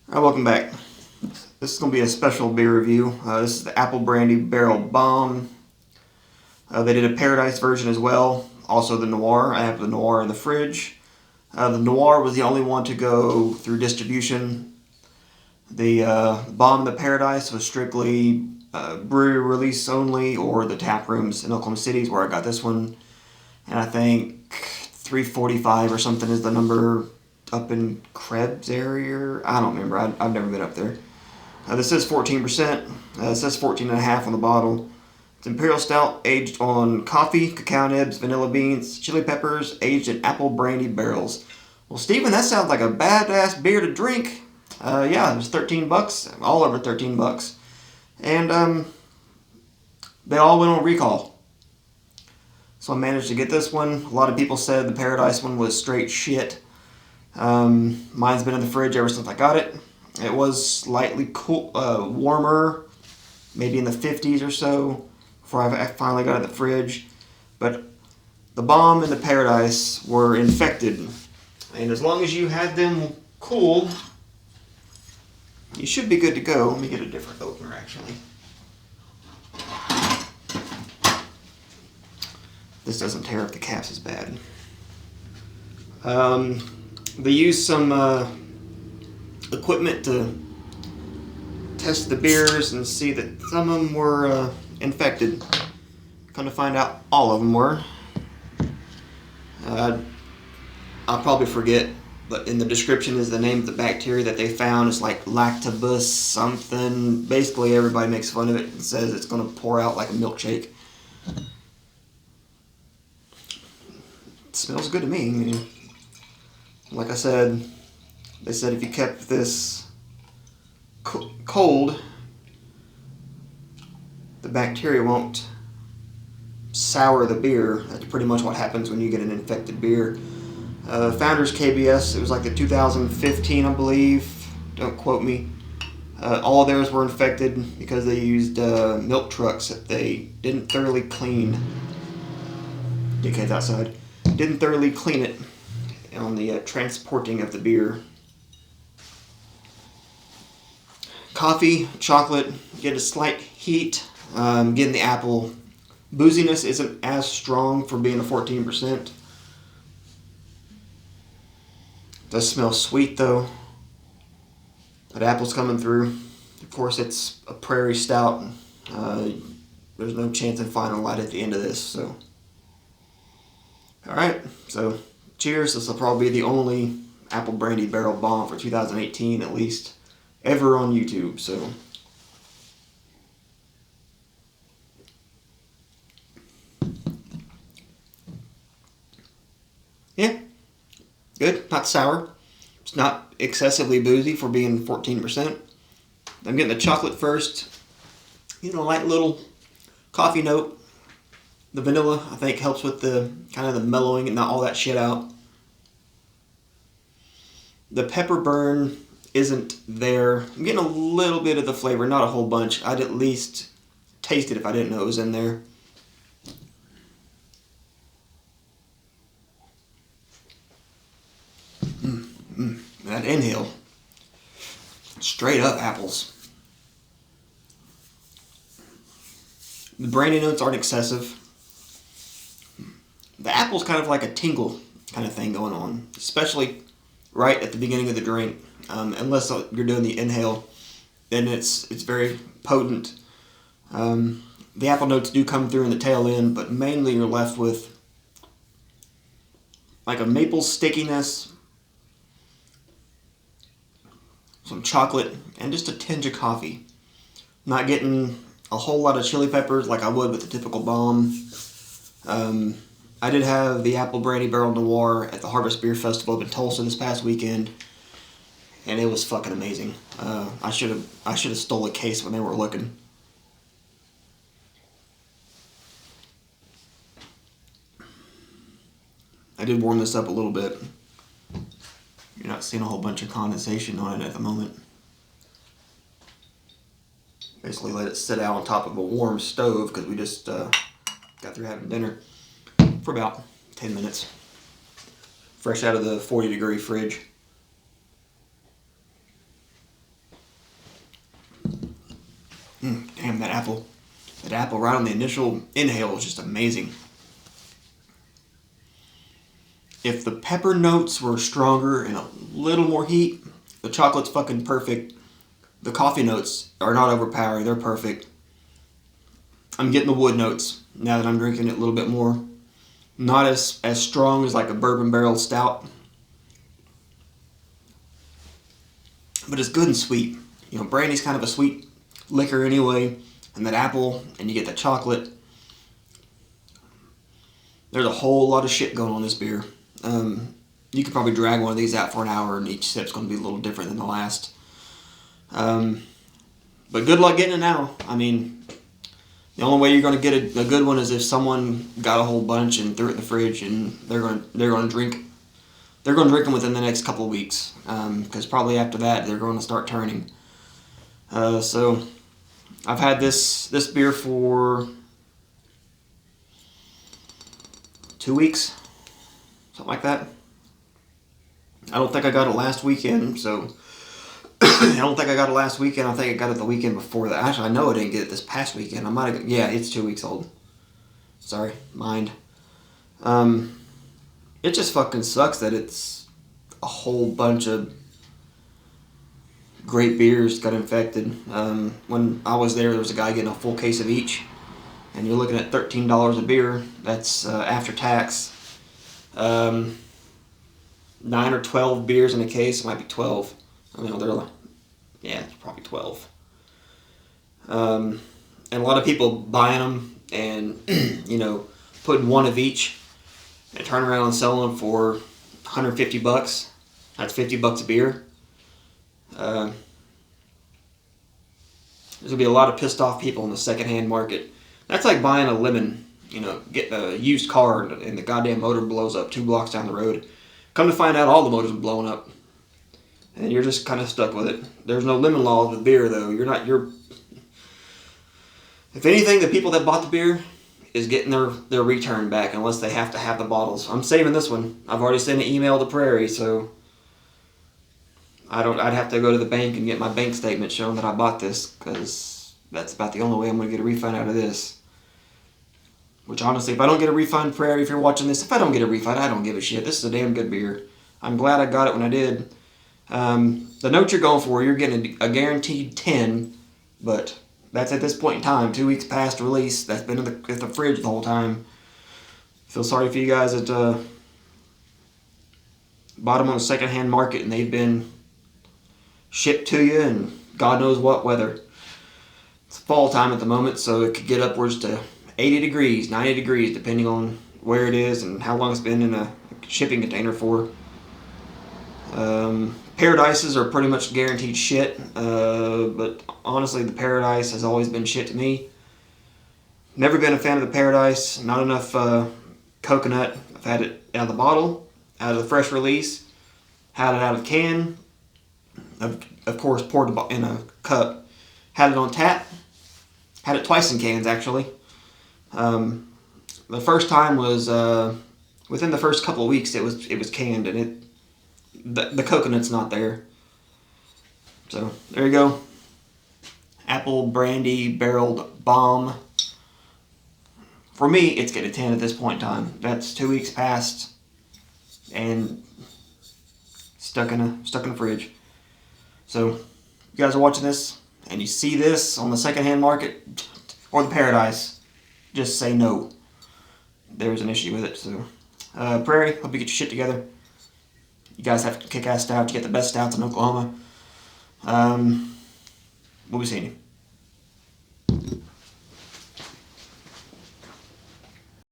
Alright, welcome back. This is going to be a special beer review. This is the Apple Brandy Barrel Bomb. They did a Paradise version as well. Also the Noir. I have the Noir in the fridge. The Noir was the only one to go through distribution. The Bomb in the Paradise was strictly brewery release only, or the tap rooms in Oklahoma City is where I got this one. And I think 345 or something is the number up in Krebs area. I don't remember. I've never been up there. This says 14%. It says 14.5 on the bottle. It's Imperial Stout aged on coffee, cacao nibs, vanilla beans, chili peppers, aged in apple brandy barrels. Well, Steven, that sounds like a badass beer to drink. Yeah, it was $13, all over $13. And they all went on recall. So I managed to get this one. A lot of people said the Paradise one was straight shit. Mine's been in the fridge ever since I got it. It was slightly cool, warmer, maybe in the 50s or so, before I finally got it in the fridge. But the Bomb and the Paradise were infected. And as long as you had them cool, you should be good to go. Let me get a different opener, actually. This doesn't tear up the caps as bad. They used some equipment to test the beers and see that some of them were infected. Come to find out, all of them were. I'll probably forget, but in the description is the name of the bacteria that they found. It's like lactobus something. Basically, everybody makes fun of it and says it's going to pour out like a milkshake. It smells good to me. Like I said, they said if you kept this cold, the bacteria won't sour the beer. That's pretty much what happens when you get an infected beer. Founders KBS, it was like the 2015, I believe. Don't quote me. All of theirs were infected because they used milk trucks that they didn't thoroughly clean. Dickheads outside. Didn't thoroughly clean it on the transporting of the beer. Coffee, chocolate, get a slight heat. Getting the apple. Booziness isn't as strong for being a 14%. Does smell sweet though. That apple's coming through. Of course, it's a Prairie Stout. There's no chance of finding light at the end of this. So, all right. So, cheers. This will probably be the only Apple Brandy Barrel Bomb for 2018, at least, ever on YouTube. So. Yeah, good. Not sour. It's not excessively boozy for being 14%. I'm getting the chocolate first. You know, light little coffee note. The vanilla, I think, helps with the kind of the mellowing and not all that shit out. The pepper burn isn't there. I'm getting a little bit of the flavor, not a whole bunch. I'd at least taste it if I didn't know it was in there. That inhale. Straight up apples. The brandy notes aren't excessive. The apple's kind of like a tingle kind of thing going on, especially right at the beginning of the drink. Unless you're doing the inhale, then it's very potent. The apple notes do come through in the tail end, but mainly you're left with like a maple stickiness, some chocolate, and just a tinge of coffee. Not getting a whole lot of chili peppers like I would with the typical Bomb. I did have the Apple Brandy Barrel Noir at the Harvest Beer Festival up in Tulsa this past weekend, and it was fucking amazing. I should have stole a case when they were looking. I did warm this up a little bit. You're not seeing a whole bunch of condensation on it at the moment. Basically let it sit out on top of a warm stove because we just got through having dinner for about 10 minutes. Fresh out of the 40-degree fridge. Damn, that apple. That apple right on the initial inhale was just amazing. If the pepper notes were stronger and a little more heat, the chocolate's fucking perfect. The coffee notes are not overpowering, they're perfect. I'm getting the wood notes now that I'm drinking it a little bit more. Not as strong as like a bourbon barrel stout, but it's good and sweet. You know, brandy's kind of a sweet liquor anyway, and that apple, and you get that chocolate. There's a whole lot of shit going on in this beer. You could probably drag one of these out for an hour, and each sip's going to be a little different than the last. But good luck getting it now. I mean, the only way you're going to get a good one is if someone got a whole bunch and threw it in the fridge, and they're going to drink. They're going to drink them within the next couple of weeks, because probably after that they're going to start turning. So I've had this beer for 2 weeks, something like that. I don't think I got it last weekend, so I don't think I got it last weekend. I think I got it the weekend before that. Actually, I know I didn't get it this past weekend. I might have. Yeah, it's 2 weeks old. Sorry, mind. It just fucking sucks that it's a whole bunch of great beers got infected. When I was there was a guy getting a full case of each, and you're looking at $13 a beer. That's after tax. 9 or 12 beers in a case. It might be 12. I mean, they're like, yeah, it's probably 12. And a lot of people buying them and, you know, putting one of each and turn around and selling them for $150. That's $50 a beer. There's gonna be a lot of pissed off people in the secondhand market. That's like buying a lemon, you know, get a used car and the goddamn motor blows up 2 blocks down the road. Come to find out, all the motors are blowing up, and you're just kind of stuck with it. There's no lemon law with beer, though. If anything, the people that bought the beer is getting their return back, unless they have to have the bottles. I'm saving this one. I've already sent an email to Prairie, so I'd have to go to the bank and get my bank statement showing that I bought this, because that's about the only way I'm going to get a refund out of this. Which honestly, if I don't get a refund, Prairie, if you're watching this, if I don't get a refund, I don't give a shit. This is a damn good beer. I'm glad I got it when I did. The note you're going for, you're getting a guaranteed 10, but that's at this point in time, 2 weeks past release. That's been in the fridge the whole time. Feel sorry for you guys that bought them on the secondhand market and they've been shipped to you in God knows what weather. It's fall time at the moment, so it could get upwards to 80 degrees, 90 degrees, depending on where it is and how long it's been in a shipping container for. Paradises are pretty much guaranteed shit, but honestly, the Paradise has always been shit to me. Never been a fan of the Paradise, not enough coconut. I've had it out of the bottle, out of the fresh release, had it out of the can, of course poured in a cup, had it on tap, had it twice in cans actually. The first time was within the first couple of weeks. It was canned, and the coconut's not there. So there you go. Apple brandy barreled bomb. For me, it's getting a 10 at this point in time. That's 2 weeks past, and stuck in a fridge. So if you guys are watching this and you see this on the secondhand market or the Paradise, just say no. There's an issue with it. So, Prairie, hope you get your shit together. You guys have to kick ass stouts. You get the best stouts in Oklahoma. We'll be seeing you.